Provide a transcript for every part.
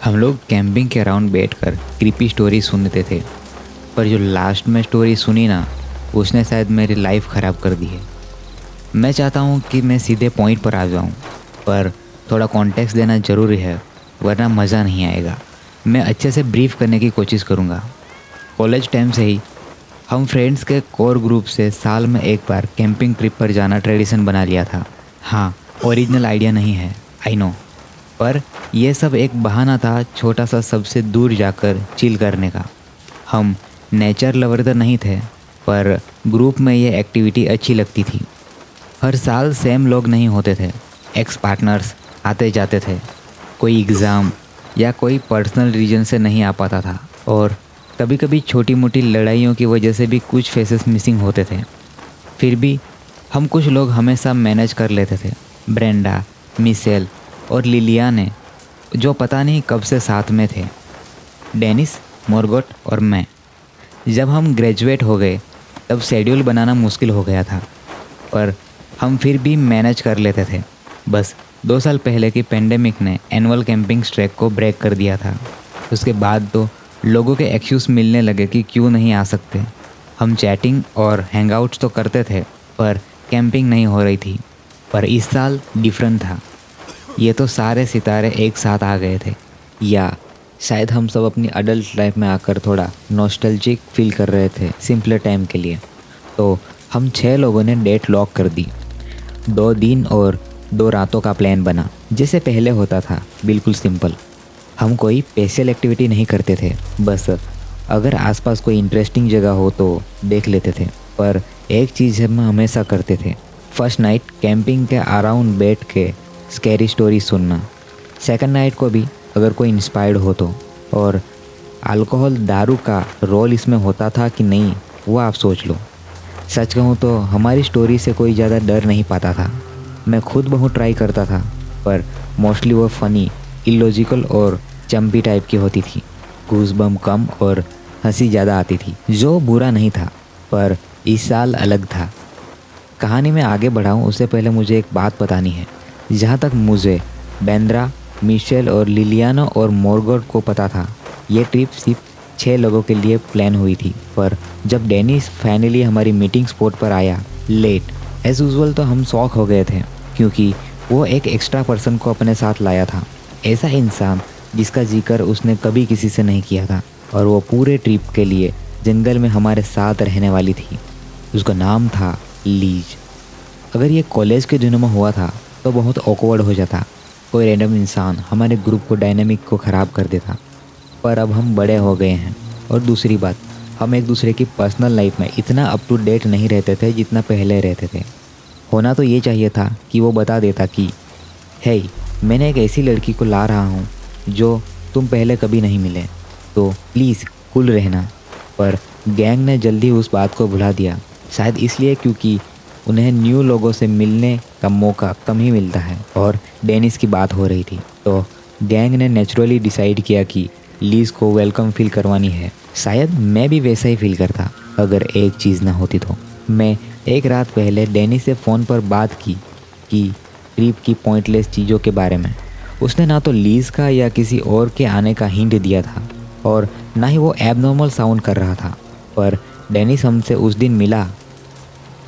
हम लोग कैंपिंग के अराउंड बैठकर क्रीपी स्टोरी सुनते थे, पर जो लास्ट में स्टोरी सुनी ना, उसने शायद मेरी लाइफ ख़राब कर दी है। मैं चाहता हूँ कि मैं सीधे पॉइंट पर आ जाऊँ, पर थोड़ा कॉन्टेक्स्ट देना ज़रूरी है, वरना मज़ा नहीं आएगा। मैं अच्छे से ब्रीफ करने की कोशिश करूँगा। कॉलेज टाइम से ही हम फ्रेंड्स के कोर ग्रुप से साल में एक बार कैंपिंग ट्रिप पर जाना ट्रेडिशन बना लिया था। हाँ, ओरिजिनल आइडिया नहीं है, आई नो, पर यह सब एक बहाना था छोटा सा सबसे दूर जाकर चिल करने का। हम नेचर लवर तो नहीं थे, पर ग्रुप में ये एक्टिविटी अच्छी लगती थी। हर साल सेम लोग नहीं होते थे, एक्स पार्टनर्स आते जाते थे, कोई एग्ज़ाम या कोई पर्सनल रीजन से नहीं आ पाता था, और कभी कभी छोटी मोटी लड़ाइयों की वजह से भी कुछ फेसेस मिसिंग होते थे। फिर भी हम कुछ लोग हमेशा मैनेज कर लेते थे। ब्रेंडा, मिशेल और लिलियाने, जो पता नहीं कब से साथ में थे, डेनिस, मोर्गोट और मैं। जब हम ग्रेजुएट हो गए तब शेड्यूल बनाना मुश्किल हो गया था, पर हम फिर भी मैनेज कर लेते थे। बस 2 साल पहले की पेंडेमिक ने एनुअल कैंपिंग स्ट्रैक को ब्रेक कर दिया था। उसके बाद तो लोगों के एक्सक्यूज़ मिलने लगे कि क्यों नहीं आ सकते। हम चैटिंग और हैंगआउट्स तो करते थे, पर कैंपिंग नहीं हो रही थी। पर इस साल डिफरेंट था। ये तो सारे सितारे एक साथ आ गए थे, या शायद हम सब अपनी अडल्ट लाइफ में आकर थोड़ा नॉस्टैल्जिक फील कर रहे थे सिंपलर टाइम के लिए। तो हम 6 लोगों ने डेट लॉक कर दी। 2 दिन और 2 रातों का प्लान बना, जैसे पहले होता था, बिल्कुल सिंपल। हम कोई स्पेशल एक्टिविटी नहीं करते थे, बस अगर आसपास कोई इंटरेस्टिंग जगह हो तो देख लेते थे। पर एक चीज़ हम हमेशा करते थे, फर्स्ट नाइट कैंपिंग के अराउंड बैठ के स्कैरी स्टोरी सुनना। सेकंड नाइट को भी अगर कोई इंस्पायर्ड हो तो। और अल्कोहल, दारू का रोल इसमें होता था कि नहीं, वो आप सोच लो। सच कहूँ तो हमारी स्टोरी से कोई ज़्यादा डर नहीं पाता था। मैं खुद बहुत ट्राई करता था, पर मोस्टली वो फ़नी, इलॉजिकल और चंपी टाइप की होती थी। गूज़बम कम और हंसी ज़्यादा आती थी, जो बुरा नहीं था, पर इस साल अलग था। कहानी में आगे बढ़ाऊँ उससे पहले मुझे एक बात बतानी है। जहाँ तक मुझे, बेंद्रा, मिशेल और लिलियाना और मोर्गोट को पता था, ये ट्रिप सिर्फ 6 लोगों के लिए प्लान हुई थी। पर जब डेनिस फाइनली हमारी मीटिंग स्पॉट पर आया लेट एज यूजुअल, तो हम शॉक हो गए थे, क्योंकि वो एक एक्स्ट्रा पर्सन को अपने साथ लाया था। ऐसा इंसान जिसका जिक्र उसने कभी किसी से नहीं किया था, और वो पूरे ट्रिप के लिए जंगल में हमारे साथ रहने वाली थी। उसका नाम था लीज। अगर ये कॉलेज के दिनों में हुआ था तो बहुत ऑकवर्ड हो जाता, कोई रैंडम इंसान हमारे ग्रुप को डायनामिक को ख़राब कर देता। पर अब हम बड़े हो गए हैं, और दूसरी बात, हम एक दूसरे की पर्सनल लाइफ में इतना अप टू डेट नहीं रहते थे जितना पहले रहते थे। होना तो ये चाहिए था कि वो बता देता कि हे, मैंने एक ऐसी लड़की को ला रहा हूँ जो तुम पहले कभी नहीं मिले, तो प्लीज़ कूल रहना। पर गैंग ने जल्दी उस बात को भुला दिया, शायद इसलिए क्योंकि उन्हें न्यू लोगों से मिलने का मौका कम ही मिलता है। और डेनिस की बात हो रही थी, तो गैंग ने नेचुरली डिसाइड किया कि लीज को वेलकम फील करवानी है। शायद मैं भी वैसा ही फील करता अगर एक चीज़ ना होती तो। मैं एक रात पहले डेनिस से फ़ोन पर बात की कि ट्रिप की पॉइंटलेस चीज़ों के बारे में। उसने ना तो लीज का या किसी और के आने का हिंट दिया था, और ना ही वो एबनॉर्मल साउंड कर रहा था। पर डेनिस हमसे उस दिन मिला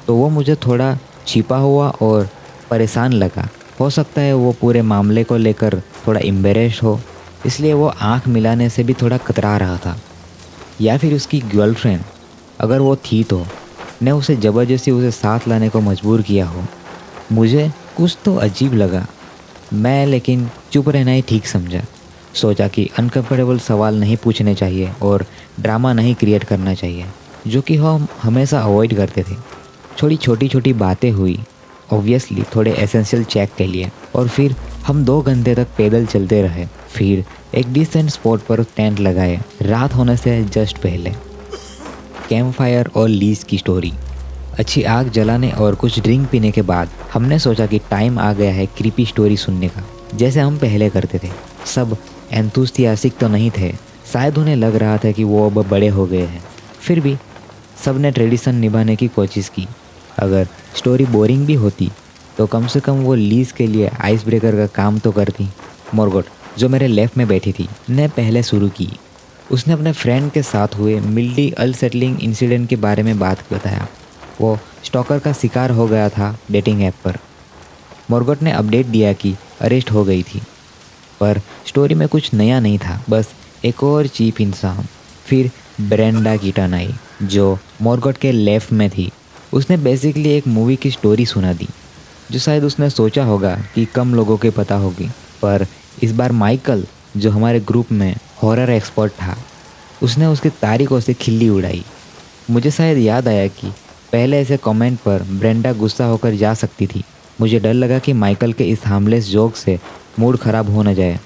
तो वो मुझे थोड़ा छिपा हुआ और परेशान लगा। हो सकता है वो पूरे मामले को लेकर थोड़ा एम्बेरेस्ड हो, इसलिए वो आंख मिलाने से भी थोड़ा कतरा रहा था। या फिर उसकी गर्लफ्रेंड, अगर वो थी तो, ने उसे ज़बरदस्ती उसे साथ लाने को मजबूर किया हो। मुझे कुछ तो अजीब लगा। मैं लेकिन चुप रहना ही ठीक समझा। सोचा कि अनकम्फर्टेबल सवाल नहीं पूछने चाहिए और ड्रामा नहीं क्रिएट करना चाहिए, जो कि हम हमेशा अवॉइड करते थे। थोड़ी छोटी छोटी बातें हुई, ऑब्वियसली थोड़े एसेंशियल चेक के लिए, और फिर हम 2 घंटे तक पैदल चलते रहे। फिर एक डिसेंट स्पॉट पर टेंट लगाए, रात होने से जस्ट पहले। कैंप फायर और लीज की स्टोरी। अच्छी आग जलाने और कुछ ड्रिंक पीने के बाद हमने सोचा कि टाइम आ गया है क्रीपी स्टोरी सुनने का, जैसे हम पहले करते थे। सब एंथुसियास्टिक तो नहीं थे, शायद उन्हें लग रहा था कि वो अब बड़े हो गए हैं। फिर भी सब ने ट्रेडिशन निभाने की कोशिश की। अगर स्टोरी बोरिंग भी होती तो कम से कम वो लीज के लिए आइस ब्रेकर का काम तो करती। मोर्गोट, जो मेरे लेफ्ट में बैठी थी, ने पहले शुरू की। उसने अपने फ्रेंड के साथ हुए मिल्डी अनसेटलिंग इंसिडेंट के बारे में बात बताया। वो स्टॉकर का शिकार हो गया था डेटिंग ऐप पर। मॉर्गेट ने अपडेट दिया कि अरेस्ट हो गई थी, पर स्टोरी में कुछ नया नहीं था, बस एक और चीप इंसान। फिर ब्रेंडा की टर्न आई, जो मॉर्गेट के लेफ्ट में थी। उसने बेसिकली एक मूवी की स्टोरी सुना दी, जो शायद उसने सोचा होगा कि कम लोगों के पता होगी। पर इस बार माइकल, जो हमारे ग्रुप में हॉरर एक्सपर्ट था, उसने उसकी तारीखों से खिल्ली उड़ाई। मुझे शायद याद आया कि पहले ऐसे कमेंट पर ब्रेंडा गुस्सा होकर जा सकती थी। मुझे डर लगा कि माइकल के इस हार्मलेस जोक से मूड ख़राब हो न जाए,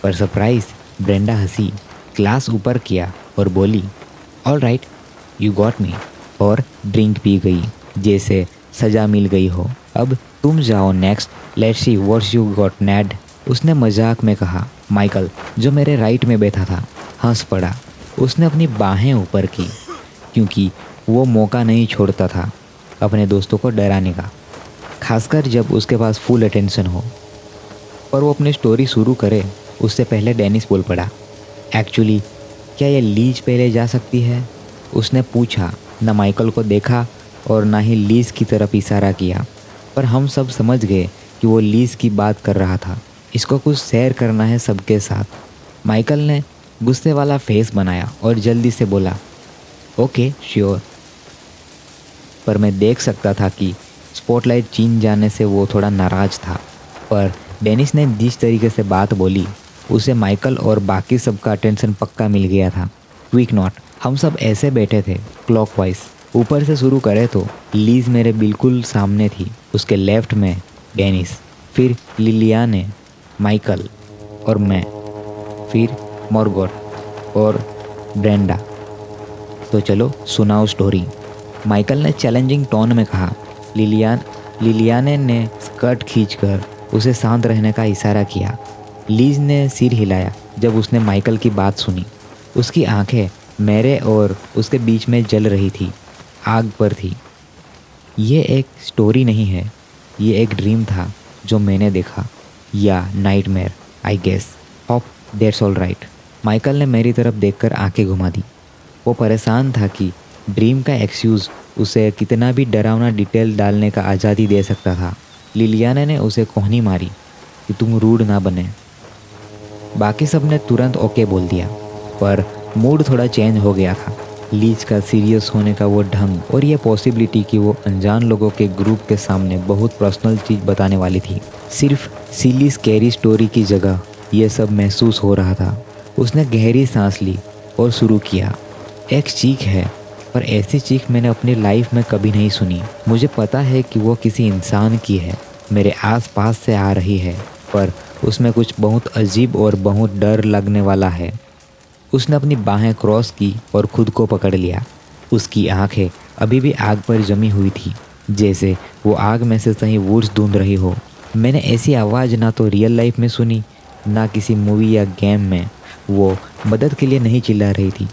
पर सरप्राइज, ब्रेंडा हंसी, ग्लास ऊपर किया और बोली, all right, you got me, और ड्रिंक पी गई जैसे सज़ा मिल गई हो। अब तुम जाओ next, let's see what's you got नेड। उसने मजाक में कहा। माइकल, जो मेरे राइट में बैठा था, हंस पड़ा। उसने अपनी बाहें ऊपर की, क्योंकि वो मौका नहीं छोड़ता था अपने दोस्तों को डराने का, खासकर जब उसके पास फुल अटेंशन हो। पर वो अपनी स्टोरी शुरू करे उससे पहले डेनिस बोल पड़ा, एक्चुअली क्या ये लीज पहले जा सकती है? उसने पूछा। न माइकल को देखा और ना ही लीज की तरफ इशारा किया, पर हम सब समझ गए कि वो लीज की बात कर रहा था। इसको कुछ शेयर करना है सबके साथ। माइकल ने गुस्से वाला फेस बनाया और जल्दी से बोला, ओके श्योर। पर मैं देख सकता था कि स्पॉटलाइट छीन जाने से वो थोड़ा नाराज़ था। पर डेनिस ने जिस तरीके से बात बोली, उसे माइकल और बाकी सबका अटेंशन पक्का मिल गया था। क्विक नोट, हम सब ऐसे बैठे थे क्लॉकवाइज। ऊपर से शुरू करें तो लीज मेरे बिल्कुल सामने थी, उसके लेफ्ट में डेनिस, फिर लिलियाने, माइकल और मैं, फिर मॉर्गेट और ब्रेंडा। तो चलो सुनाओ स्टोरी, माइकल ने चैलेंजिंग टोन में कहा। लिलियाने ने स्कर्ट खींचकर उसे शांत रहने का इशारा किया। लीज ने सिर हिलाया जब उसने माइकल की बात सुनी। उसकी आंखें मेरे और उसके बीच में जल रही थी, आग पर थी। ये एक स्टोरी नहीं है, ये एक ड्रीम था जो मैंने देखा, या nightmare I guess. Hope that's all right. Michael ने मेरी तरफ देखकर आंखें घुमा दी। वो परेशान था कि ड्रीम का एक्सक्यूज़ उसे कितना भी डरावना डिटेल डालने का आज़ादी दे सकता था। लिलियाना ने उसे कोहनी मारी कि तुम रूड ना बने। बाकी सब ने तुरंत ओके बोल दिया, पर मूड थोड़ा चेंज हो गया था। लीज का सीरियस होने का वो ढंग और ये पॉसिबिलिटी कि वो अनजान लोगों के ग्रुप के सामने बहुत पर्सनल चीज़ बताने वाली थी। सिर्फ सिली स्कैरी स्टोरी की जगह ये सब महसूस हो रहा था। उसने गहरी सांस ली और शुरू किया। एक चीख है, पर ऐसी चीख मैंने अपनी लाइफ में कभी नहीं सुनी। मुझे पता है कि वो किसी इंसान की है, मेरे आसपास से आ रही है, पर उसमें कुछ बहुत अजीब और बहुत डर लगने वाला है। उसने अपनी बाहें क्रॉस की और खुद को पकड़ लिया। उसकी आंखें अभी भी आग पर जमी हुई थी, जैसे वो आग में से सही वुड्स ढूंढ रही हो। मैंने ऐसी आवाज़ ना तो रियल लाइफ में सुनी, ना किसी मूवी या गेम में। वो मदद के लिए नहीं चिल्ला रही थी,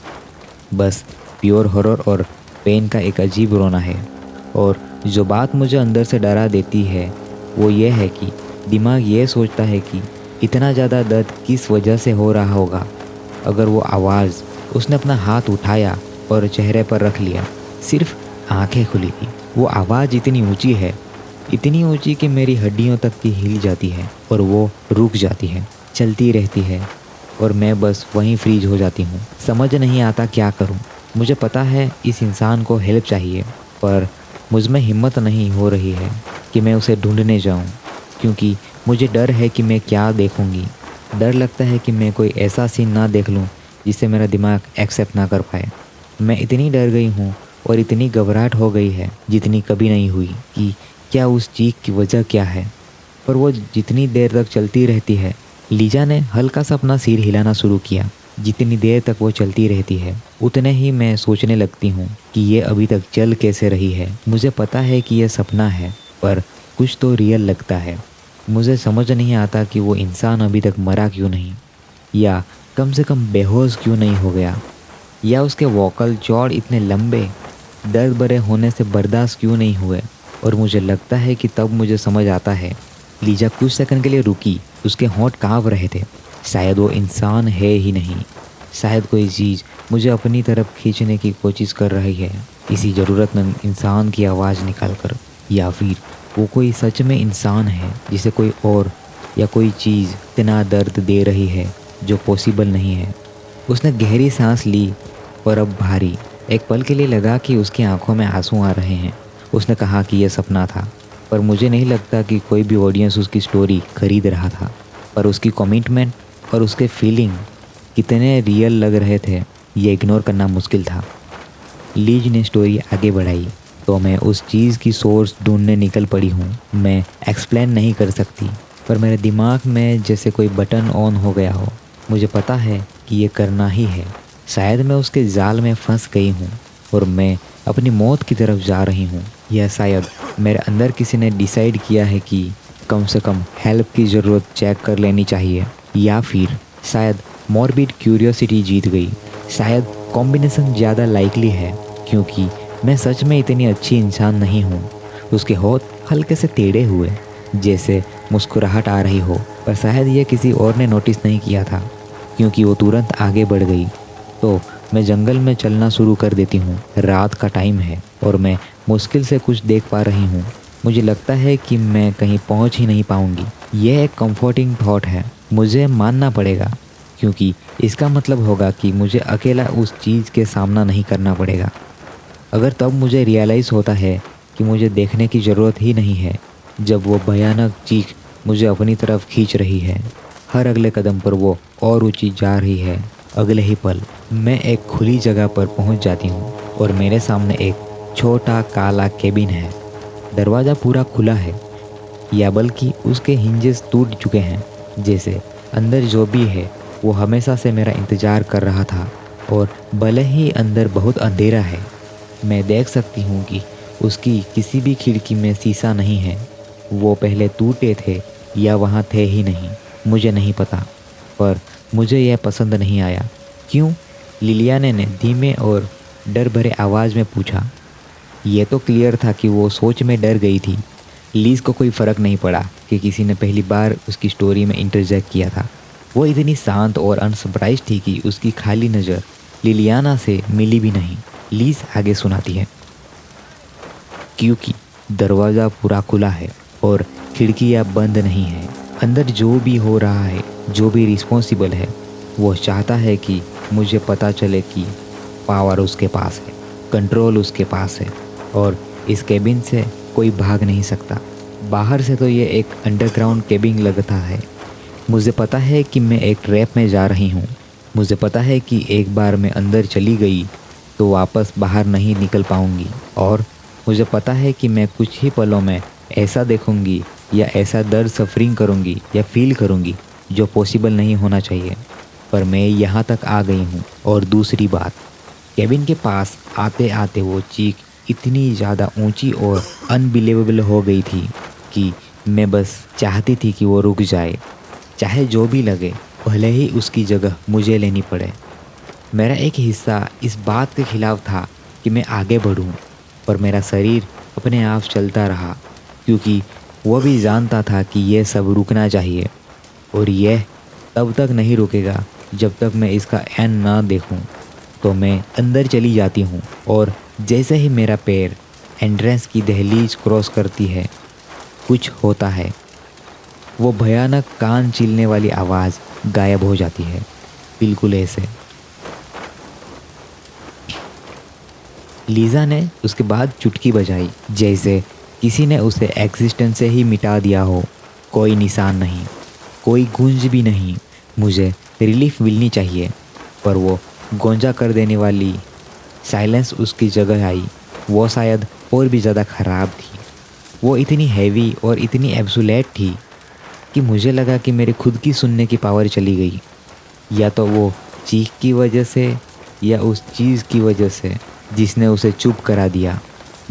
बस प्योर हॉरर और पेन का एक अजीब रोना है। और जो बात मुझे अंदर से डरा देती है वो ये है कि दिमाग ये सोचता है कि इतना ज़्यादा दर्द किस वजह से हो रहा होगा। अगर वो आवाज़, उसने अपना हाथ उठाया और चेहरे पर रख लिया, सिर्फ आंखें खुली थी। वो आवाज़ इतनी ऊंची है, इतनी ऊंची कि मेरी हड्डियों तक की हिल जाती है और वो रुक जाती है, चलती रहती है और मैं बस वहीं फ्रीज हो जाती हूँ। समझ नहीं आता क्या करूँ। मुझे पता है इस इंसान को हेल्प चाहिए, पर मुझ में हिम्मत नहीं हो रही है कि मैं उसे ढूंढने जाऊँ, क्योंकि मुझे डर है कि मैं क्या देखूँगी। डर लगता है कि मैं कोई ऐसा सीन ना देख लूँ जिसे मेरा दिमाग एक्सेप्ट ना कर पाए। मैं इतनी डर गई हूँ और इतनी घबराहट हो गई है जितनी कभी नहीं हुई कि क्या उस चीख की वजह क्या है। पर वो जितनी देर तक चलती रहती है, लीजा ने हल्का सा अपना सिर हिलाना शुरू किया। जितनी देर तक वो चलती रहती है, उतने ही मैं सोचने लगती हूँ कि ये अभी तक चल कैसे रही है। मुझे पता है कि यह सपना है, पर कुछ तो रियल लगता है। मुझे समझ नहीं आता कि वो इंसान अभी तक मरा क्यों नहीं, या कम से कम बेहोश क्यों नहीं हो गया, या उसके वोकल चौड़ इतने लंबे दर्द भरे होने से बर्दाश्त क्यों नहीं हुए। और मुझे लगता है कि तब मुझे समझ आता है। लीजा कुछ सेकंड के लिए रुकी, उसके होंठ कांप रहे थे। शायद वो इंसान है ही नहीं, शायद कोई चीज़ मुझे अपनी तरफ खींचने की कोशिश कर रही है, किसी ज़रूरतमंद इंसान की आवाज़ निकाल कर। या फिर वो कोई सच में इंसान है जिसे कोई और या कोई चीज़ इतना दर्द दे रही है जो पॉसिबल नहीं है। उसने गहरी सांस ली और अब भारी। एक पल के लिए लगा कि उसकी आंखों में आंसू आ रहे हैं। उसने कहा कि यह सपना था, पर मुझे नहीं लगता कि कोई भी ऑडियंस उसकी स्टोरी खरीद रहा था। पर उसकी कमिटमेंट और उसके फीलिंग कितने रियल लग रहे थे, ये इग्नोर करना मुश्किल था। लीज ने स्टोरी आगे बढ़ाई तो मैं उस चीज़ की सोर्स ढूंढने निकल पड़ी हूँ। मैं एक्सप्लेन नहीं कर सकती, पर मेरे दिमाग में जैसे कोई बटन ऑन हो गया हो। मुझे पता है कि ये करना ही है। शायद मैं उसके जाल में फंस गई हूँ और मैं अपनी मौत की तरफ जा रही हूँ, या शायद मेरे अंदर किसी ने डिसाइड किया है कि कम से कम हेल्प की ज़रूरत चेक कर लेनी चाहिए। या फिर शायद मॉर्बिड क्यूरियोसिटी जीत गई। शायद कॉम्बिनेशन ज़्यादा लाइकली है, क्योंकि मैं सच में इतनी अच्छी इंसान नहीं हूँ। उसके होठ हल्के से टेढ़े हुए, जैसे मुस्कुराहट आ रही हो, पर शायद यह किसी और ने नोटिस नहीं किया था, क्योंकि वो तुरंत आगे बढ़ गई। तो मैं जंगल में चलना शुरू कर देती हूँ। रात का टाइम है और मैं मुश्किल से कुछ देख पा रही हूँ। मुझे लगता है कि मैं कहीं पहुँच ही नहीं पाऊँगी। यह एक कंफर्टिंग थॉट है, मुझे मानना पड़ेगा, क्योंकि इसका मतलब होगा कि मुझे अकेला उस चीज़ के सामना नहीं करना पड़ेगा। अगर तब मुझे रियलाइज़ होता है कि मुझे देखने की ज़रूरत ही नहीं है, जब वो भयानक चीख मुझे अपनी तरफ खींच रही है। हर अगले कदम पर वो और ऊंची जा रही है। अगले ही पल मैं एक खुली जगह पर पहुंच जाती हूं और मेरे सामने एक छोटा काला केबिन है। दरवाज़ा पूरा खुला है, या बल्कि उसके हिंजेस टूट चुके हैं, जैसे अंदर जो भी है वो हमेशा से मेरा इंतज़ार कर रहा था। और भले ही अंदर बहुत अंधेरा है, मैं देख सकती हूँ कि उसकी किसी भी खिड़की में शीशा नहीं है। वो पहले टूटे थे या वहाँ थे ही नहीं, मुझे नहीं पता, पर मुझे यह पसंद नहीं आया। क्यों? लिलियाना ने धीमे और डर भरे आवाज़ में पूछा। यह तो क्लियर था कि वो सोच में डर गई थी। लीज को कोई फ़र्क नहीं पड़ा कि किसी ने पहली बार उसकी स्टोरी में इंटरजेक्ट किया था। वो इतनी शांत और अनसरप्राइज थी कि उसकी खाली नज़र लिलियाना से मिली भी नहीं। लीज आगे सुनाती है, क्योंकि दरवाज़ा पूरा खुला है और खिड़कियाँ बंद नहीं है। अंदर जो भी हो रहा है, जो भी रिस्पॉन्सिबल है, वो चाहता है कि मुझे पता चले कि पावर उसके पास है, कंट्रोल उसके पास है, और इस केबिन से कोई भाग नहीं सकता। बाहर से तो ये एक अंडरग्राउंड केबिन लगता है। मुझे पता है कि मैं एक ट्रैप में जा रही हूँ। मुझे पता है कि एक बार मैं अंदर चली गई तो वापस बाहर नहीं निकल पाऊँगी। और मुझे पता है कि मैं कुछ ही पलों में ऐसा देखूँगी या ऐसा दर्द सफरिंग करूँगी या फील करूँगी जो पॉसिबल नहीं होना चाहिए। पर मैं यहाँ तक आ गई हूँ। और दूसरी बात, केबिन के पास आते आते वो चीख इतनी ज़्यादा ऊंची और अनबिलीवेबल हो गई थी कि मैं बस चाहती थी कि वो रुक जाए, चाहे जो भी लगे, भले ही उसकी जगह मुझे लेनी पड़े। मेरा एक हिस्सा इस बात के खिलाफ था कि मैं आगे बढ़ूं, पर मेरा शरीर अपने आप चलता रहा, क्योंकि वो भी जानता था कि यह सब रुकना चाहिए। और यह तब तक नहीं रुकेगा जब तक मैं इसका एंड ना देखूं। तो मैं अंदर चली जाती हूँ और जैसे ही मेरा पैर एंट्रेंस की दहलीज क्रॉस करती है, कुछ होता है। वो भयानक कान चीलने वाली आवाज़ गायब हो जाती है, बिल्कुल ऐसे। लीज़ा ने उसके बाद चुटकी बजाई, जैसे किसी ने उसे एग्जिस्टेंस से ही मिटा दिया हो। कोई निशान नहीं, कोई गूंज भी नहीं। मुझे रिलीफ मिलनी चाहिए, पर वो गोंजा कर देने वाली साइलेंस उसकी जगह आई। वो शायद और भी ज़्यादा ख़राब थी। वो इतनी हैवी और इतनी एब्सोल्यूट थी कि मुझे लगा कि मेरी खुद की सुनने की पावर चली गई, या तो वो चीख की वजह से या उस चीज़ की वजह से जिसने उसे चुप करा दिया।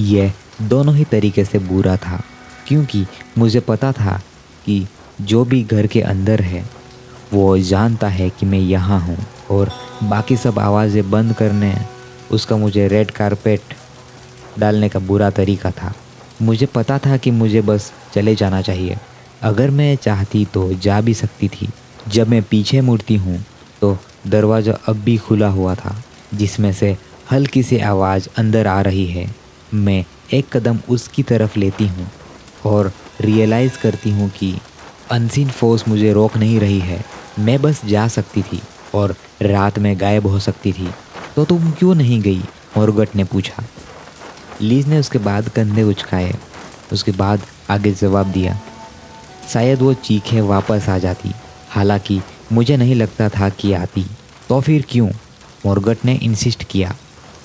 यह दोनों ही तरीके से बुरा था, क्योंकि मुझे पता था कि जो भी घर के अंदर है वो जानता है कि मैं यहाँ हूँ, और बाकी सब आवाज़ें बंद करने उसका मुझे रेड कारपेट डालने का बुरा तरीका था। मुझे पता था कि मुझे बस चले जाना चाहिए। अगर मैं चाहती तो जा भी सकती थी, जब मैं पीछे मुड़ती हूँ तो दरवाज़ा अब भी खुला हुआ था, जिसमें से हल्की सी आवाज़ अंदर आ रही है। मैं एक कदम उसकी तरफ लेती हूँ और रियलाइज़ करती हूँ कि अनसीन फोर्स मुझे रोक नहीं रही है। मैं बस जा सकती थी और रात में गायब हो सकती थी। तो तुम क्यों नहीं गई? मॉर्गट ने पूछा। लीज ने उसके बाद कंधे उचकाए, उसके बाद आगे जवाब दिया। शायद वो चीखें वापस आ जाती, हालांकि मुझे नहीं लगता था कि आती। तो फिर क्यों? मॉर्गट ने इंसिस्ट किया।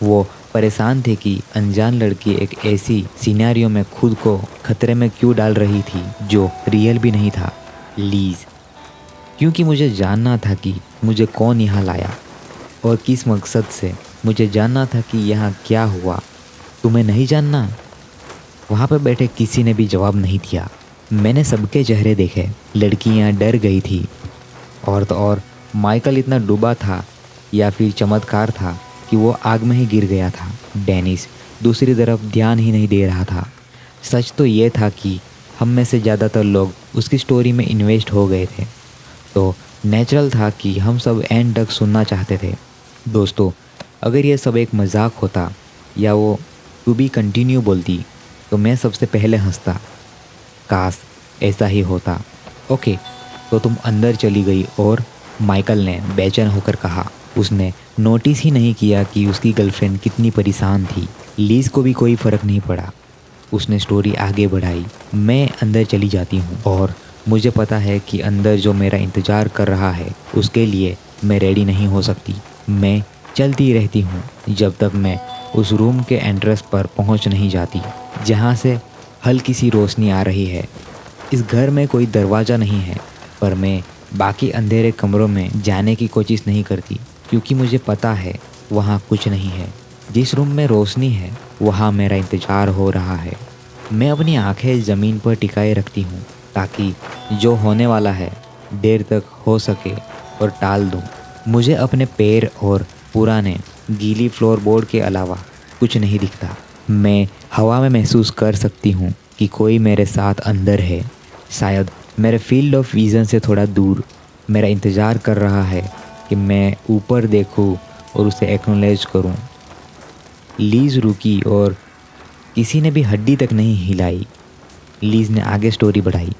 वो परेशान थे कि अनजान लड़की एक ऐसी सिनेरियो में खुद को खतरे में क्यों डाल रही थी जो रियल भी नहीं था। लीज, क्योंकि मुझे जानना था कि मुझे कौन यहाँ लाया और किस मकसद से। मुझे जानना था कि यहाँ क्या हुआ। तुम्हें नहीं जानना? वहाँ पर बैठे किसी ने भी जवाब नहीं दिया। मैंने सबके चेहरे देखे। लड़कियाँ डर गई थी और माइकल इतना डूबा था या फिर चमत्कार था कि वो आग में ही गिर गया था। डेनिस दूसरी तरफ ध्यान ही नहीं दे रहा था। सच तो ये था कि हम में से ज़्यादातर लोग उसकी स्टोरी में इन्वेस्ट हो गए थे, तो नेचुरल था कि हम सब एंड तक सुनना चाहते थे। दोस्तों, अगर ये सब एक मजाक होता या वो टू बी कंटिन्यू बोलती तो मैं सबसे पहले हंसता। काश ऐसा ही होता। ओके, तो तुम अंदर चली गई और माइकल ने बेचैन होकर कहा। उसने नोटिस ही नहीं किया कि उसकी गर्लफ्रेंड कितनी परेशान थी। लीज को भी कोई फ़र्क नहीं पड़ा। उसने स्टोरी आगे बढ़ाई। मैं अंदर चली जाती हूँ और मुझे पता है कि अंदर जो मेरा इंतज़ार कर रहा है उसके लिए मैं रेडी नहीं हो सकती। मैं चलती रहती हूँ जब तक मैं उस रूम के एंट्रेंस पर पहुँच नहीं जाती, जहाँ से हल्की सी रोशनी आ रही है। इस घर में कोई दरवाज़ा नहीं है, पर मैं बाकी अंधेरे कमरों में जाने की कोशिश नहीं करती, क्योंकि मुझे पता है वहाँ कुछ नहीं है। जिस रूम में रोशनी है वहाँ मेरा इंतज़ार हो रहा है। मैं अपनी आंखें ज़मीन पर टिकाए रखती हूँ ताकि जो होने वाला है देर तक हो सके और टाल दूँ। मुझे अपने पैर और पुराने गीली फ्लोरबोर्ड के अलावा कुछ नहीं दिखता। मैं हवा में महसूस कर सकती हूँ कि कोई मेरे साथ अंदर है, शायद मेरे फील्ड ऑफ विज़न से थोड़ा दूर। मेरा इंतज़ार कर रहा है कि मैं ऊपर देखूँ और उसे एक्नॉलेज करूँ। लीज रुकी और किसी ने भी हड्डी तक नहीं हिलाई। लीज ने आगे स्टोरी बढ़ाई।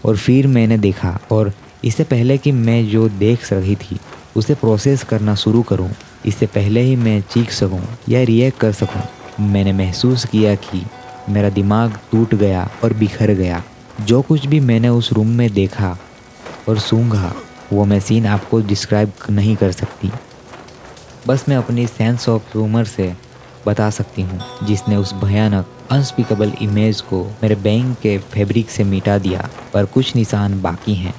और फिर मैंने देखा, और इससे पहले कि मैं जो देख रही थी उसे प्रोसेस करना शुरू करूं, इससे पहले ही मैं चीख सकूं या रिएक्ट कर सकूं, मैंने महसूस किया कि मेरा दिमाग टूट गया और बिखर गया। जो कुछ भी मैंने उस रूम में देखा और सूंघा, वो मैं सीन आपको डिस्क्राइब नहीं कर सकती। बस मैं अपनी सेंस ऑफ ह्यूमर से बता सकती हूँ, जिसने उस भयानक अनस्पीकेबल इमेज को मेरे बैंक के फैब्रिक से मिटा दिया, पर कुछ निशान बाकी हैं।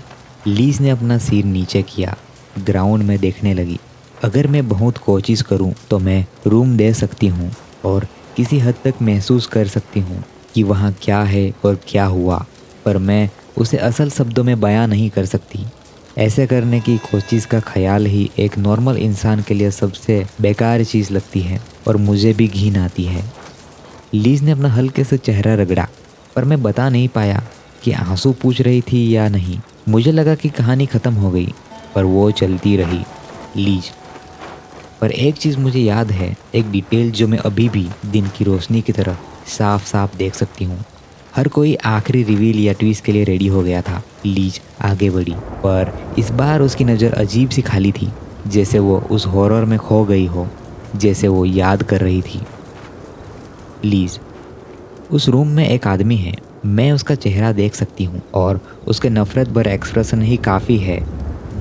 लीज ने अपना सिर नीचे किया, ग्राउंड में देखने लगी। अगर मैं बहुत कोशिश करूँ तो मैं रूम दे सकती हूँ और किसी हद तक महसूस कर सकती हूँ कि वहाँ क्या है और क्या हुआ, पर मैं उसे असल शब्दों में बयां नहीं कर सकती। ऐसे करने की कोशिश का ख्याल ही एक नॉर्मल इंसान के लिए सबसे बेकार चीज़ लगती है और मुझे भी घिन आती है। लीज ने अपना हल्के से चेहरा रगड़ा, पर मैं बता नहीं पाया कि आंसू पूछ रही थी या नहीं। मुझे लगा कि कहानी ख़त्म हो गई, पर वो चलती रही। लीज, पर एक चीज़ मुझे याद है, एक डिटेल जो मैं अभी भी दिन की रोशनी की तरह साफ साफ देख सकती हूँ। हर कोई आखिरी रिवील या ट्विस्ट के लिए रेडी हो गया था। लीज आगे बढ़ी, पर इस बार उसकी नज़र अजीब सी खाली थी, जैसे वो उस हॉरर में खो गई हो, जैसे वो याद कर रही थी। लीज, उस रूम में एक आदमी है, मैं उसका चेहरा देख सकती हूँ और उसके नफरत भर एक्सप्रेशन ही काफ़ी है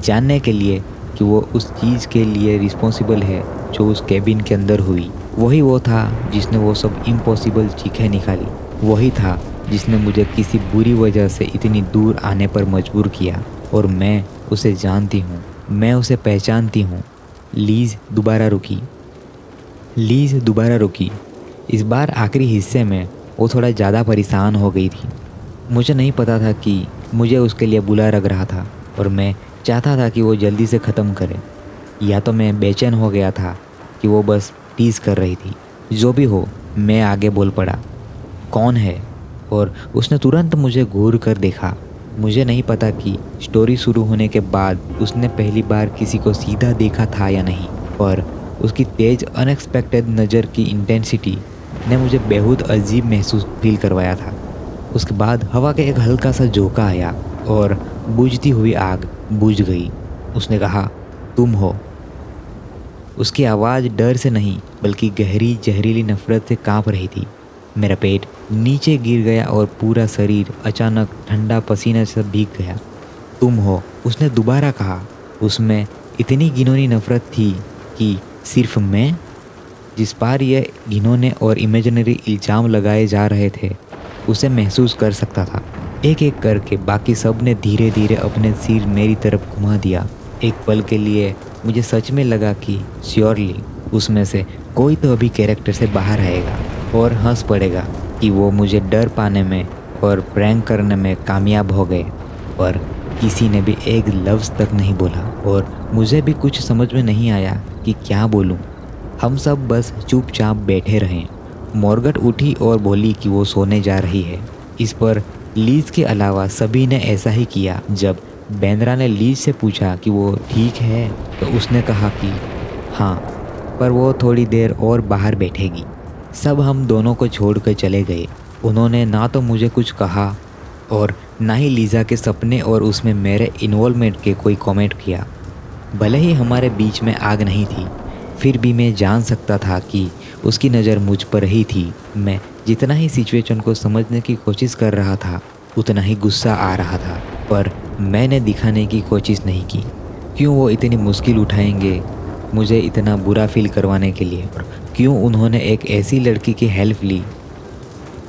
जानने के लिए कि वो उस चीज़ के लिए रिस्पॉन्सिबल है जो उस कैबिन के अंदर हुई। वही वो था जिसने वो सब इम्पॉसिबल चीखें निकाली। वही था जिसने मुझे किसी बुरी वजह से इतनी दूर आने पर मजबूर किया, और मैं उसे जानती हूँ, मैं उसे पहचानती हूँ। लीज दोबारा रुकी। इस बार आखिरी हिस्से में वो थोड़ा ज़्यादा परेशान हो गई थी। मुझे नहीं पता था कि मुझे उसके लिए बुरा लग रहा था, और मैं चाहता था कि वो जल्दी से ख़त्म करे, या तो मैं बेचैन हो गया था कि वो बस टीज़ कर रही थी। जो भी हो, मैं आगे बोल पड़ा, कौन है? और उसने तुरंत मुझे घूर कर देखा। मुझे नहीं पता कि स्टोरी शुरू होने के बाद उसने पहली बार किसी को सीधा देखा था या नहीं, पर उसकी तेज अनएक्सपेक्टेड नज़र की इंटेंसिटी ने मुझे बेहद अजीब महसूस फील करवाया था। उसके बाद हवा का एक हल्का सा झोंका आया और बुझती हुई आग बुझ गई। उसने कहा, तुम हो। उसकी आवाज़ डर से नहीं बल्कि गहरी जहरीली नफरत से कांप रही थी। मेरा पेट नीचे गिर गया और पूरा शरीर अचानक ठंडा पसीने से भीग गया। तुम हो, उसने दोबारा कहा। उसमें इतनी घिनौनी नफरत थी कि सिर्फ मैं, जिस पर यह घिनौने और इमेजिनरी इल्ज़ाम लगाए जा रहे थे, उसे महसूस कर सकता था। एक एक करके बाकी सब ने धीरे धीरे अपने सिर मेरी तरफ घुमा दिया। एक पल के लिए मुझे सच में लगा कि श्योरली उसमें से कोई तो अभी कैरेक्टर से बाहर आएगा और हंस पड़ेगा कि वो मुझे डर पाने में और प्रैंक करने में कामयाब हो गए। पर किसी ने भी एक लफ्ज़ तक नहीं बोला और मुझे भी कुछ समझ में नहीं आया कि क्या बोलूं। हम सब बस चुपचाप बैठे रहे। मॉर्गट उठी और बोली कि वो सोने जा रही है। इस पर लीज के अलावा सभी ने ऐसा ही किया। जब बेंद्रा ने लीज से पूछा कि वो ठीक है तो उसने कहा कि हाँ, पर वो थोड़ी देर और बाहर बैठेगी। सब हम दोनों को छोड़कर चले गए। उन्होंने ना तो मुझे कुछ कहा और ना ही लीज़ा के सपने और उसमें मेरे इन्वॉल्वमेंट के कोई कमेंट किया। भले ही हमारे बीच में आग नहीं थी, फिर भी मैं जान सकता था कि उसकी नज़र मुझ पर ही थी। मैं जितना ही सिचुएशन को समझने की कोशिश कर रहा था उतना ही गुस्सा आ रहा था, पर मैंने दिखाने की कोशिश नहीं की। क्यों वो इतनी मुश्किल उठाएंगे मुझे इतना बुरा फील करवाने के लिए? और क्यों उन्होंने एक ऐसी लड़की की हेल्प ली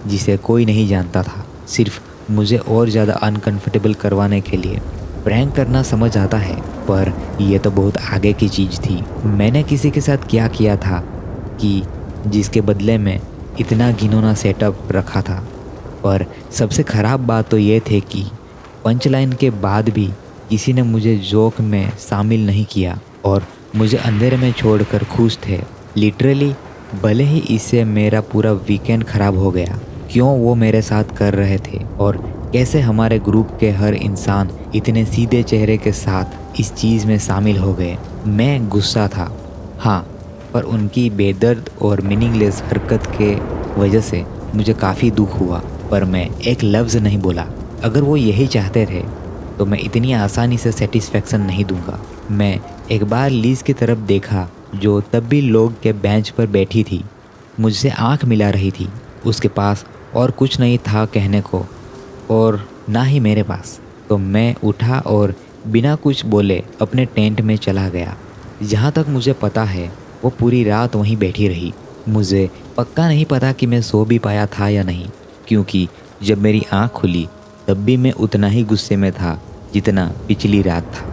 जिसे कोई नहीं जानता था, सिर्फ मुझे और ज़्यादा अनकंफर्टेबल करवाने के लिए? प्रैंक करना समझ आता है, पर यह तो बहुत आगे की चीज़ थी। मैंने किसी के साथ क्या किया था कि जिसके बदले में इतना घिनौना सेटअप रखा था? और सबसे ख़राब बात तो ये थे कि पंचलाइन के बाद भी किसी ने मुझे जोक में शामिल नहीं किया और मुझे अंधेरे में छोड़कर खुश थे। लिटरली, भले ही इससे मेरा पूरा वीकेंड ख़राब हो गया। क्यों वो मेरे साथ कर रहे थे और कैसे हमारे ग्रुप के हर इंसान इतने सीधे चेहरे के साथ इस चीज़ में शामिल हो गए? मैं गुस्सा था, हाँ, पर उनकी बेदर्द और मीनिंगलेस हरकत के वजह से मुझे काफ़ी दुख हुआ। पर मैं एक लफ्ज़ नहीं बोला। अगर वो यही चाहते थे तो मैं इतनी आसानी से सेटिस्फेक्शन नहीं दूंगा। मैं एक बार लीज की तरफ देखा जो तब भी लोग के बेंच पर बैठी थी, मुझसे आंख मिला रही थी। उसके पास और कुछ नहीं था कहने को और ना ही मेरे पास। तो मैं उठा और बिना कुछ बोले अपने टेंट में चला गया। जहाँ तक मुझे पता है वो पूरी रात वहीं बैठी रही। मुझे पक्का नहीं पता कि मैं सो भी पाया था या नहीं, क्योंकि जब मेरी आँख खुली तब भी मैं उतना ही गुस्से में था जितना पिछली रात था।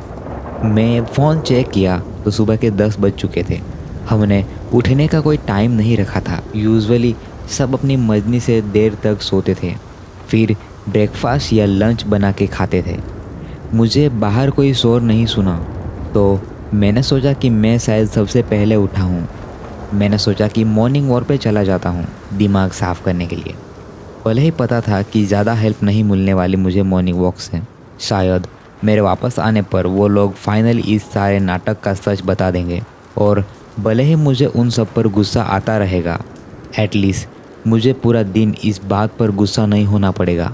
मैं फ़ोन चेक किया तो सुबह के 10 बज चुके थे। हमने उठने का कोई टाइम नहीं रखा था। यूजुअली सब अपनी मर्जी से देर तक सोते थे, फिर ब्रेकफास्ट या लंच बना के खाते थे। मुझे बाहर कोई शोर नहीं सुना तो मैंने सोचा कि मैं शायद सबसे पहले उठा हूँ। मैंने सोचा कि मॉर्निंग वॉक पे चला जाता हूँ दिमाग साफ़ करने के लिए। भले ही पता था कि ज़्यादा हेल्प नहीं मिलने वाली मुझे मॉर्निंग वॉक से। शायद मेरे वापस आने पर वो लोग फाइनली इस सारे नाटक का सच बता देंगे और भले ही मुझे उन सब पर गुस्सा आता रहेगा, एटलीस्ट मुझे पूरा दिन इस बात पर गुस्सा नहीं होना पड़ेगा।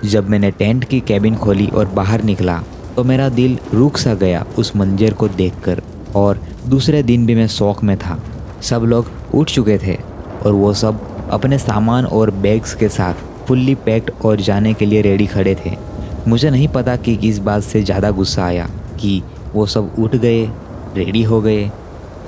जब मैंने टेंट की कैबिन खोली और बाहर निकला तो मेरा दिल रुक सा गया उस मंजर को देखकर। और दूसरे दिन भी मैं शौक में था। सब लोग उठ चुके थे और वो सब अपने सामान और बैग्स के साथ फुल्ली पैक्ड और जाने के लिए रेडी खड़े थे। मुझे नहीं पता कि किस बात से ज़्यादा गुस्सा आया कि वो सब उठ गए, रेडी हो गए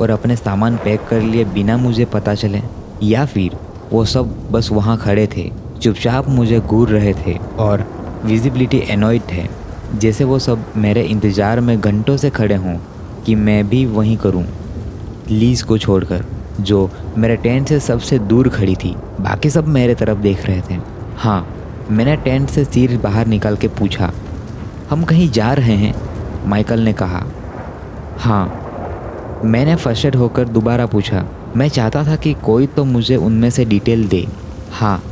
और अपने सामान पैक कर लिए बिना मुझे पता चले, या फिर वो सब बस वहाँ खड़े थे चुपचाप मुझे घूर रहे थे और विजिबिलिटी एनॉयड थे, जैसे वो सब मेरे इंतज़ार में घंटों से खड़े हों कि मैं भी वहीं करूं। लीज को छोड़कर जो मेरे टेंट से सबसे दूर खड़ी थी, बाकी सब मेरे तरफ देख रहे थे। हाँ, मैंने टेंट से सिर बाहर निकाल के पूछा, हम कहीं जा रहे हैं? माइकल ने कहा। हाँ, मैंने फ्रस्ट्रेट होकर दोबारा पूछा। मैं चाहता था कि कोई तो मुझे उनमें से डिटेल दे। हाँ,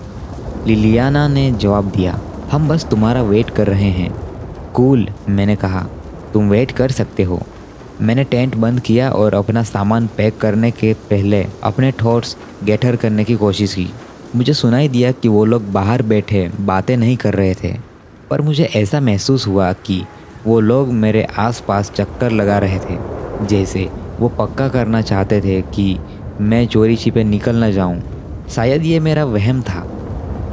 लिलियाना ने जवाब दिया। हम बस तुम्हारा वेट कर रहे हैं। कूल, मैंने कहा, तुम वेट कर सकते हो। मैंने टेंट बंद किया और अपना सामान पैक करने के पहले अपने थॉट्स गैदर करने की कोशिश की। मुझे सुनाई दिया कि वो लोग बाहर बैठे बातें नहीं कर रहे थे, पर मुझे ऐसा महसूस हुआ कि वो लोग मेरे आसपास चक्कर लगा रहे थे, जैसे वो पक्का करना चाहते थे कि मैं चोरी छिपे निकल न जाऊं। शायद ये मेरा वहम था,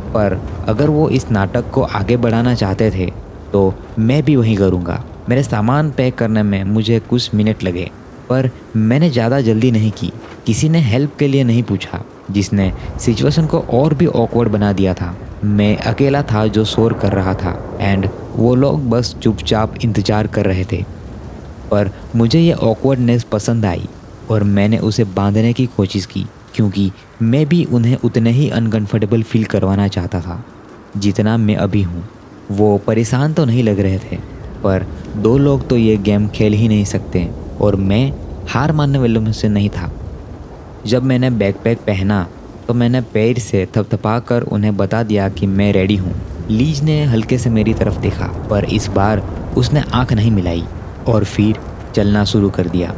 पर अगर वो इस नाटक को आगे बढ़ाना चाहते थे तो मैं भी वही करूँगा। मेरे सामान पैक करने में मुझे कुछ मिनट लगे, पर मैंने ज़्यादा जल्दी नहीं की। किसी ने हेल्प के लिए नहीं पूछा, जिसने सिचुएशन को और भी ऑकवर्ड बना दिया था। मैं अकेला था जो शोर कर रहा था एंड वो लोग बस चुपचाप इंतज़ार कर रहे थे। पर मुझे ये ऑकवर्डनेस पसंद आई और मैंने उसे बांधने की कोशिश की, क्योंकि मैं भी उन्हें उतने ही अनकंफर्टेबल फील करवाना चाहता था जितना मैं अभी हूँ। वो परेशान तो नहीं लग रहे थे, पर दो लोग तो ये गेम खेल ही नहीं सकते और मैं हार मानने वालों में से नहीं था। जब मैंने बैकपैक पहना तो मैंने पैर से थपथपा कर उन्हें बता दिया कि मैं रेडी हूँ। लीज ने हल्के से मेरी तरफ देखा, पर इस बार उसने आंख नहीं मिलाई और फिर चलना शुरू कर दिया।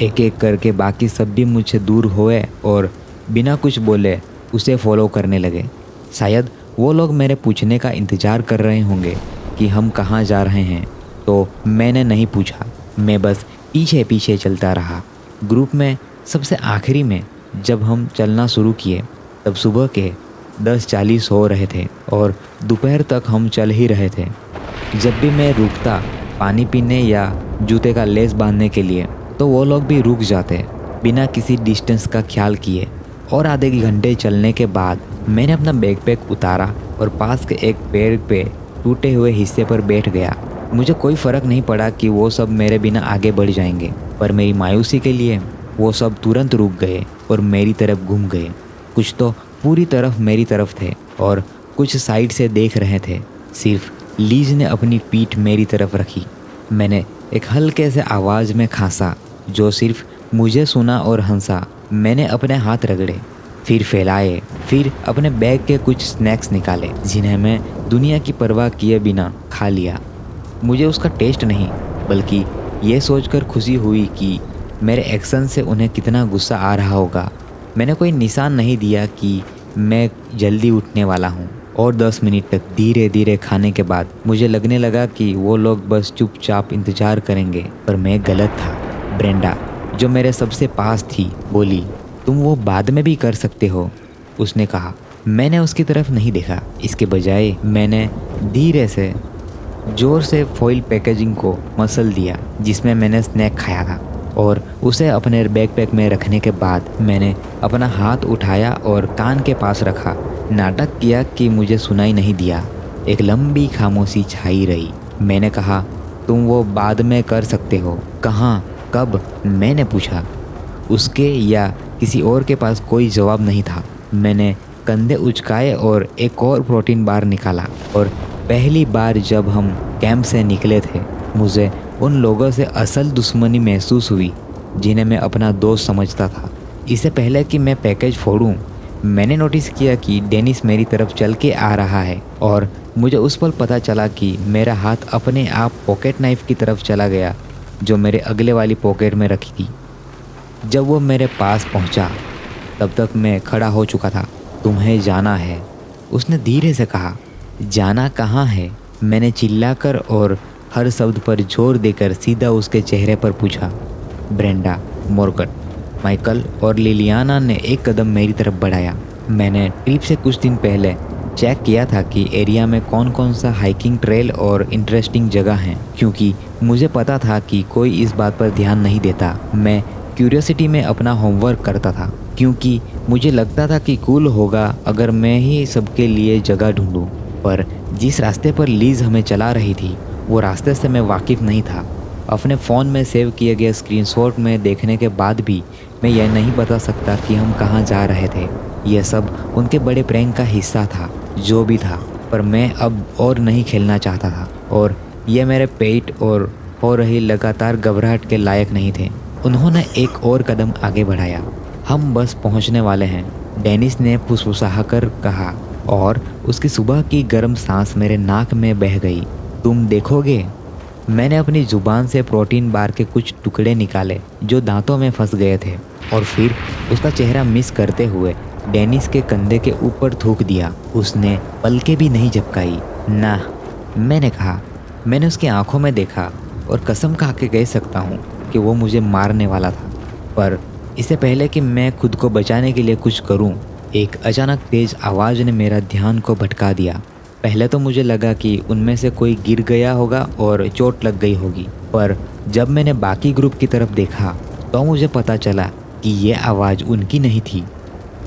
एक एक करके बाकी सब भी मुझसे दूर हुए और बिना कुछ बोले उसे फॉलो करने लगे। शायद वो लोग मेरे पूछने का इंतज़ार कर रहे होंगे कि हम कहाँ जा रहे हैं, तो मैंने नहीं पूछा। मैं बस पीछे पीछे चलता रहा। ग्रुप में सबसे आखिरी में जब हम चलना शुरू किए तब सुबह के 10:40 हो रहे थे और दोपहर तक हम चल ही रहे थे। जब भी मैं रुकता पानी पीने या जूते का लेस बांधने के लिए, तो वो लोग भी रुक जाते बिना किसी डिस्टेंस का ख्याल किए। और आधे घंटे चलने के बाद मैंने अपना बैकपैक उतारा और पास के एक पेड़ पे टूटे हुए हिस्से पर बैठ गया। मुझे कोई फ़र्क नहीं पड़ा कि वो सब मेरे बिना आगे बढ़ जाएंगे, पर मेरी मायूसी के लिए वो सब तुरंत रुक गए और मेरी तरफ घूम गए। कुछ तो पूरी तरफ मेरी तरफ थे और कुछ साइड से देख रहे थे। सिर्फ लीज ने अपनी पीठ मेरी तरफ रखी। मैंने एक हल्के से आवाज़ में खांसा जो सिर्फ मुझे सुना और हंसा। मैंने अपने हाथ रगड़े, फिर फैलाए, फिर अपने बैग के कुछ स्नैक्स निकाले जिन्हें मैं दुनिया की परवाह किए बिना खा लिया। मुझे उसका टेस्ट नहीं, बल्कि ये सोचकर खुशी हुई कि मेरे एक्शन से उन्हें कितना गुस्सा आ रहा होगा। मैंने कोई निशान नहीं दिया कि मैं जल्दी उठने वाला हूँ। और 10 मिनट तक धीरे धीरे खाने के बाद मुझे लगने लगा कि वो लोग बस चुपचाप इंतज़ार करेंगे, पर मैं गलत था। ब्रेंडा, जो मेरे सबसे पास थी, बोली, तुम वो बाद में भी कर सकते हो, उसने कहा। मैंने उसकी तरफ नहीं देखा। इसके बजाय मैंने धीरे से जोर से फॉइल पैकेजिंग को मसल दिया जिसमें मैंने स्नैक खाया था और उसे अपने बैकपैक में रखने के बाद मैंने अपना हाथ उठाया और कान के पास रखा। नाटक किया कि मुझे सुनाई नहीं दिया। एक लंबी खामोशी छाई रही। मैंने कहा, तुम वो बाद में कर सकते हो। कहाँ, कब, मैंने पूछा। उसके या किसी और के पास कोई जवाब नहीं था। मैंने कंधे उचकाए और एक और प्रोटीन बार निकाला और पहली बार जब हम कैंप से निकले थे मुझे उन लोगों से असल दुश्मनी महसूस हुई जिन्हें मैं अपना दोस्त समझता था। इससे पहले कि मैं पैकेज फोड़ूं, मैंने नोटिस किया कि डेनिस मेरी तरफ चल के आ रहा है और मुझे उस पल पता चला कि मेरा हाथ अपने आप पॉकेट नाइफ की तरफ चला गया जो मेरे अगले वाली पॉकेट में रखी थी। जब वो मेरे पास पहुंचा तब तक मैं खड़ा हो चुका था। तुम्हें जाना है, उसने धीरे से कहा। जाना कहाँ है, मैंने चिल्लाकर और हर शब्द पर जोर देकर सीधा उसके चेहरे पर पूछा। ब्रेंडा, मॉर्गन, माइकल और लिलियाना ने एक कदम मेरी तरफ बढ़ाया। मैंने ट्रिप से कुछ दिन पहले चेक किया था कि एरिया में कौन कौन सा हाइकिंग ट्रेल और इंटरेस्टिंग जगह हैं, क्योंकि मुझे पता था कि कोई इस बात पर ध्यान नहीं देता। मैं क्यूरियोसिटी में अपना होमवर्क करता था, क्योंकि मुझे लगता था कि कूल होगा अगर मैं ही सबके लिए जगह ढूंढूं। पर जिस रास्ते पर लीज हमें चला रही थी वो रास्ते से मैं वाकिफ़ नहीं था। अपने फ़ोन में सेव किए गए स्क्रीनशॉट में देखने के बाद भी मैं यह नहीं बता सकता कि हम कहाँ जा रहे थे। यह सब उनके बड़े प्रैंक का हिस्सा था, जो भी था, पर मैं अब और नहीं खेलना चाहता था और यह मेरे पेट और हो रही लगातार घबराहट के लायक नहीं थे। उन्होंने एक और कदम आगे बढ़ाया। हम बस पहुंचने वाले हैं, डेनिस ने फुसफुसाकर कहा। और उसकी सुबह की गर्म सांस मेरे नाक में बह गई। तुम देखोगे? मैंने अपनी ज़ुबान से प्रोटीन बार के कुछ टुकड़े निकाले जो दांतों में फंस गए थे और फिर उसका चेहरा मिस करते हुए डेनिस के कंधे के ऊपर थूक दिया। उसने पलकें भी नहीं झपकाई। ना, मैंने कहा। मैंने उसकी आंखों में देखा और कसम खा के कह सकता हूँ कि वो मुझे मारने वाला था। पर इससे पहले कि मैं खुद को बचाने के लिए कुछ करूँ, एक अचानक तेज आवाज़ ने मेरा ध्यान को भटका दिया। पहले तो मुझे लगा कि उनमें से कोई गिर गया होगा और चोट लग गई होगी, पर जब मैंने बाकी ग्रुप की तरफ देखा तो मुझे पता चला कि ये आवाज़ उनकी नहीं थी।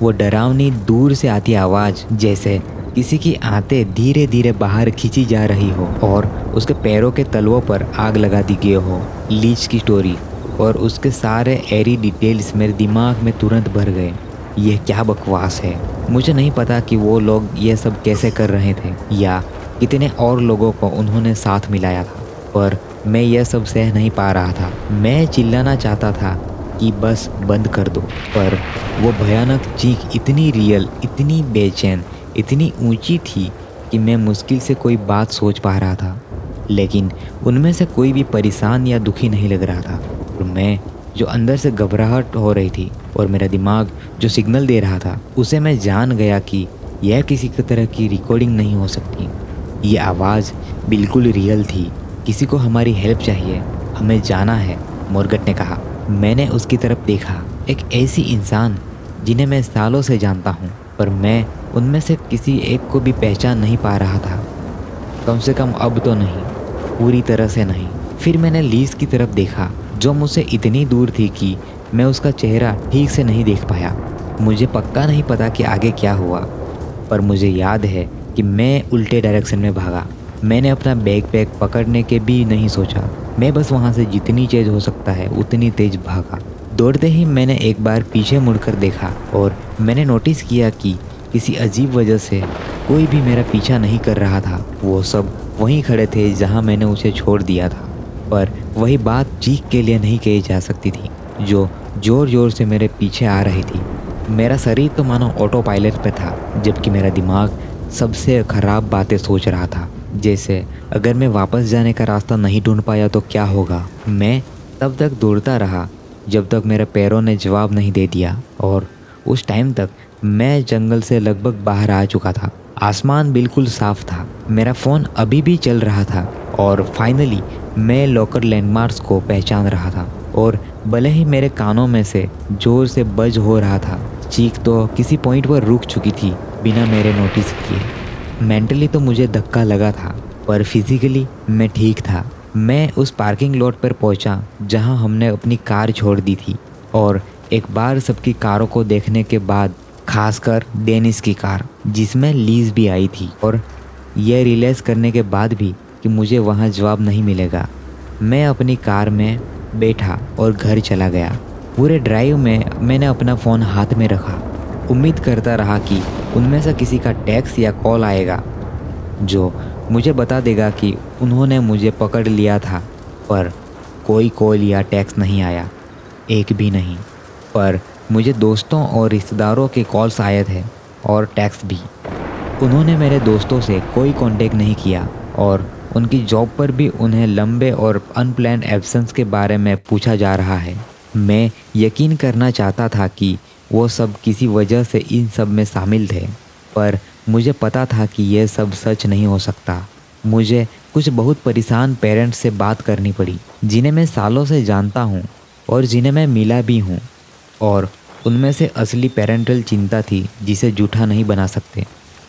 वो डरावनी दूर से आती आवाज़, जैसे किसी की आंतें धीरे धीरे बाहर खींची जा रही हो और उसके पैरों के तलवों पर आग लगा दी गई हो। लीच की स्टोरी और उसके सारे एरी डिटेल्स मेरे दिमाग में तुरंत भर गए। यह क्या बकवास है। मुझे नहीं पता कि वो लोग ये सब कैसे कर रहे थे या कितने और लोगों को उन्होंने साथ मिलाया था, पर मैं यह सब सह नहीं पा रहा था। मैं चिल्लाना चाहता था कि बस बंद कर दो, पर वो भयानक चीख इतनी रियल, इतनी बेचैन, इतनी ऊंची थी कि मैं मुश्किल से कोई बात सोच पा रहा था। लेकिन उनमें से कोई भी परेशान या दुखी नहीं लग रहा था और मैं जो अंदर से घबराहट हो रही थी और मेरा दिमाग जो सिग्नल दे रहा था, उसे मैं जान गया कि यह किसी तरह की रिकॉर्डिंग नहीं हो सकती। ये आवाज़ बिल्कुल रियल थी। किसी को हमारी हेल्प चाहिए, हमें जाना है, मॉर्गेट ने कहा। मैंने उसकी तरफ देखा। एक ऐसी इंसान जिन्हें मैं सालों से जानता हूँ, पर मैं उनमें से किसी एक को भी पहचान नहीं पा रहा था। कम से कम अब तो नहीं, पूरी तरह से नहीं। फिर मैंने लीज की तरफ देखा जो मुझसे इतनी दूर थी कि मैं उसका चेहरा ठीक से नहीं देख पाया। मुझे पक्का नहीं पता कि आगे क्या हुआ, पर मुझे याद है कि मैं उल्टे डायरेक्शन में भागा। मैंने अपना बैकपैक पकड़ने के भी नहीं सोचा। मैं बस वहाँ से जितनी तेज हो सकता है उतनी तेज भागा। दौड़ते ही मैंने एक बार पीछे मुड़कर देखा और मैंने नोटिस किया कि किसी अजीब वजह से कोई भी मेरा पीछा नहीं कर रहा था। वो सब वहीं खड़े थे जहाँ मैंने उसे छोड़ दिया था, पर वही बात चीख के लिए नहीं कही जा सकती थी जो ज़ोर ज़ोर से मेरे पीछे आ रही थी। मेरा शरीर तो मानो ऑटो पायलट पे था, जबकि मेरा दिमाग सबसे ख़राब बातें सोच रहा था। जैसे अगर मैं वापस जाने का रास्ता नहीं ढूंढ पाया तो क्या होगा। मैं तब तक दौड़ता रहा जब तक मेरे पैरों ने जवाब नहीं दे दिया, और उस टाइम तक मैं जंगल से लगभग बाहर आ चुका था। आसमान बिल्कुल साफ था, मेरा फ़ोन अभी भी चल रहा था और फाइनली मैं लोकल लैंडमार्क्स को पहचान रहा था। और भले ही मेरे कानों में से ज़ोर से बज हो रहा था, चीख तो किसी पॉइंट पर रुक चुकी थी बिना मेरे नोटिस किए। मेंटली तो मुझे धक्का लगा था, पर फिजिकली मैं ठीक था। मैं उस पार्किंग लॉट पर पहुंचा जहां हमने अपनी कार छोड़ दी थी, और एक बार सबकी कारों को देखने के बाद, खासकर डेनिस की कार जिसमें लीज भी आई थी, और यह रियलाइज़ करने के बाद भी कि मुझे वहां जवाब नहीं मिलेगा, मैं अपनी कार में बैठा और घर चला गया। पूरे ड्राइव में मैंने अपना फ़ोन हाथ में रखा, उम्मीद करता रहा कि उनमें से किसी का टेक्स्ट या कॉल आएगा जो मुझे बता देगा कि उन्होंने मुझे पकड़ लिया था, पर कोई कॉल या टेक्स्ट नहीं आया, एक भी नहीं। पर मुझे दोस्तों और रिश्तेदारों के कॉल्स आए थे और टेक्स्ट भी। उन्होंने मेरे दोस्तों से कोई कांटेक्ट नहीं किया और उनकी जॉब पर भी उन्हें लंबे और अनप्लान्ड एब्सेंस के बारे में पूछा जा रहा है। मैं यकीन करना चाहता था कि वो सब किसी वजह से इन सब में शामिल थे, पर मुझे पता था कि यह सब सच नहीं हो सकता। मुझे कुछ बहुत परेशान पेरेंट्स से बात करनी पड़ी जिन्हें मैं सालों से जानता हूँ और जिन्हें मैं मिला भी हूँ, और उनमें से असली पेरेंटल चिंता थी जिसे झूठा नहीं बना सकते।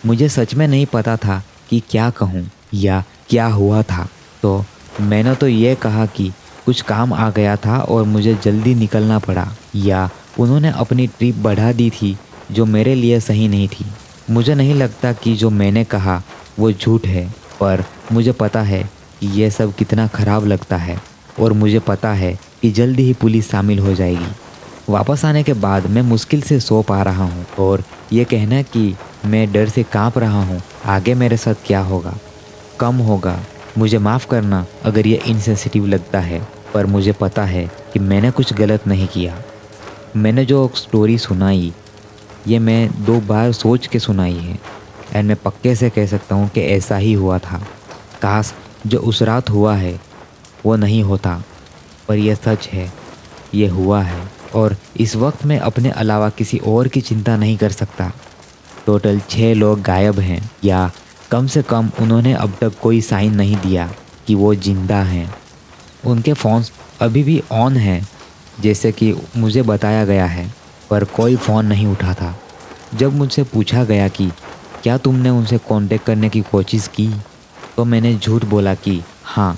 मुझे सच में नहीं पता था कि क्या कहूँ या क्या हुआ था, तो मैंने तो ये कहा कि कुछ काम आ गया था और मुझे जल्दी निकलना पड़ा, या उन्होंने अपनी ट्रिप बढ़ा दी थी जो मेरे लिए सही नहीं थी। मुझे नहीं लगता कि जो मैंने कहा वो झूठ है, पर मुझे पता है कि यह सब कितना ख़राब लगता है, और मुझे पता है कि जल्दी ही पुलिस शामिल हो जाएगी। वापस आने के बाद मैं मुश्किल से सो पा रहा हूँ, और ये कहना कि मैं डर से काँप रहा हूँ आगे मेरे साथ क्या होगा, कम होगा। मुझे माफ़ करना अगर ये इनसेंसिटिव लगता है, पर मुझे पता है कि मैंने कुछ गलत नहीं किया। मैंने जो स्टोरी सुनाई ये मैं 2 बार सोच के सुनाई है। एंड मैं पक्के से कह सकता हूँ कि ऐसा ही हुआ था। काश जो उस रात हुआ है वो नहीं होता, पर यह सच है, ये हुआ है और इस वक्त मैं अपने अलावा किसी और की चिंता नहीं कर सकता। टोटल 6 लोग गायब हैं, या कम से कम उन्होंने अब तक कोई साइन नहीं दिया कि वो जिंदा हैं। उनके फ़ोन्स अभी भी ऑन हैं जैसे कि मुझे बताया गया है, पर कोई फ़ोन नहीं उठा था। जब मुझसे पूछा गया कि क्या तुमने उनसे कांटेक्ट करने की कोशिश की, तो मैंने झूठ बोला कि हाँ,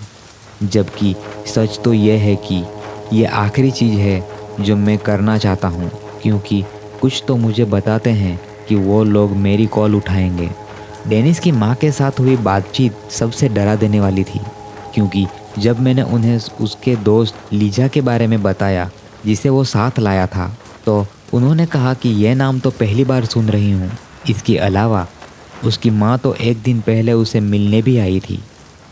जबकि सच तो यह है कि ये आखिरी चीज़ है जो मैं करना चाहता हूँ, क्योंकि कुछ तो मुझे बताते हैं कि वो लोग मेरी कॉल उठाएंगे। डेनिस की माँ के साथ हुई बातचीत सबसे डरा देने वाली थी, क्योंकि जब मैंने उन्हें उसके दोस्त लीजा के बारे में बताया जिसे वो साथ लाया था, तो उन्होंने कहा कि यह नाम तो पहली बार सुन रही हूँ। इसके अलावा उसकी माँ तो एक दिन पहले उसे मिलने भी आई थी।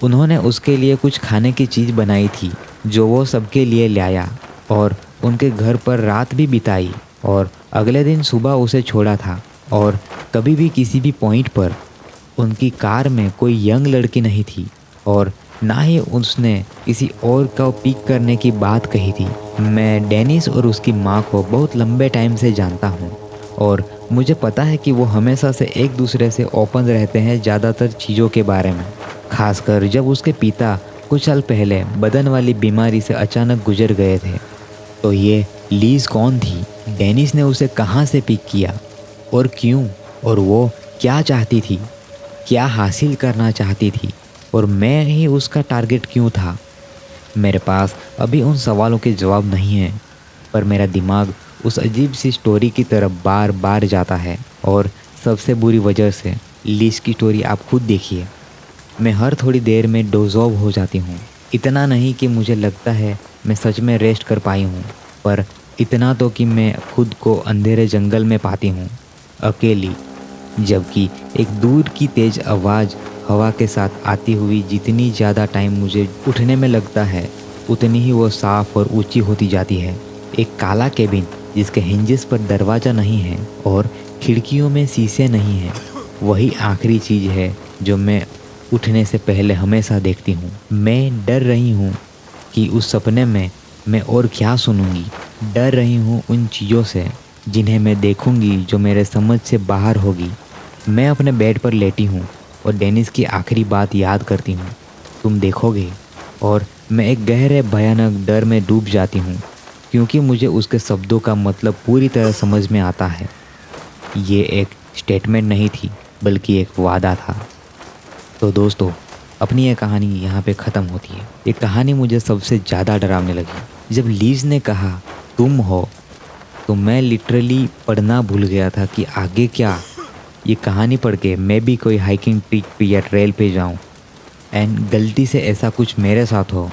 उन्होंने उसके लिए कुछ खाने की चीज़ बनाई थी जो वो सबके लिए लाया और उनके घर पर रात भी बिताई, और अगले दिन सुबह उसे छोड़ा था। और कभी भी किसी भी पॉइंट पर उनकी कार में कोई यंग लड़की नहीं थी, और ना ही उसने किसी और का पिक करने की बात कही थी। मैं डेनिस और उसकी माँ को बहुत लंबे टाइम से जानता हूँ, और मुझे पता है कि वो हमेशा से एक दूसरे से ओपन रहते हैं ज़्यादातर चीज़ों के बारे में, खासकर जब उसके पिता कुछ साल पहले बदन वाली बीमारी से अचानक गुजर गए थे। तो ये लीज कौन थी, डेनिस ने उसे कहाँ से पिक किया और क्यों, और वो क्या चाहती थी, क्या हासिल करना चाहती थी, और मैं ही उसका टारगेट क्यों था। मेरे पास अभी उन सवालों के जवाब नहीं हैं, पर मेरा दिमाग उस अजीब सी स्टोरी की तरफ बार बार जाता है, और सबसे बुरी वजह से लीज की स्टोरी आप खुद देखिए। मैं हर थोड़ी देर में डोज़ॉब हो जाती हूँ। इतना नहीं कि मुझे लगता है मैं सच में रेस्ट कर पाई हूँ, पर इतना तो कि मैं खुद को अंधेरे जंगल में पाती हूँ, अकेली, जबकि एक दूर की तेज़ आवाज़ हवा के साथ आती हुई जितनी ज़्यादा टाइम मुझे उठने में लगता है, उतनी ही वो साफ़ और ऊंची होती जाती है। एक काला केबिन जिसके हिंजेस पर दरवाज़ा नहीं है और खिड़कियों में शीशे नहीं हैं, वही आखिरी चीज़ है जो मैं उठने से पहले हमेशा देखती हूँ। मैं डर रही हूँ कि उस सपने में मैं और क्या सुनूंगी। डर रही हूँ उन चीज़ों से जिन्हें मैं देखूंगी जो मेरे समझ से बाहर होगी। मैं अपने बेड पर लेटी हूँ और डेनिस की आखिरी बात याद करती हूँ, तुम देखोगे, और मैं एक गहरे भयानक डर में डूब जाती हूँ, क्योंकि मुझे उसके शब्दों का मतलब पूरी तरह समझ में आता है। ये एक स्टेटमेंट नहीं थी, बल्कि एक वादा था। तो दोस्तों, अपनी ये कहानी यहाँ पे ख़त्म होती है। ये कहानी मुझे सबसे ज़्यादा डरावने लगी जब लीज ने कहा तुम हो, तो मैं लिटरली पढ़ना भूल गया था कि आगे क्या। ये कहानी पढ़ के मैं भी कोई हाइकिंग ट्रिप पे या ट्रेल पे जाऊँ एंड गलती से ऐसा कुछ मेरे साथ हो,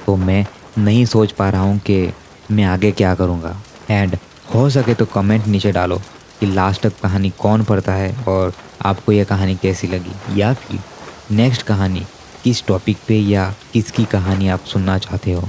तो मैं नहीं सोच पा रहा हूँ कि मैं आगे क्या करूँगा। एंड हो सके तो कमेंट नीचे डालो कि लास्ट तक कहानी कौन पढ़ता है और आपको यह कहानी कैसी लगी, या फिर नेक्स्ट कहानी किस टॉपिक पे या किसकी कहानी आप सुनना चाहते हो।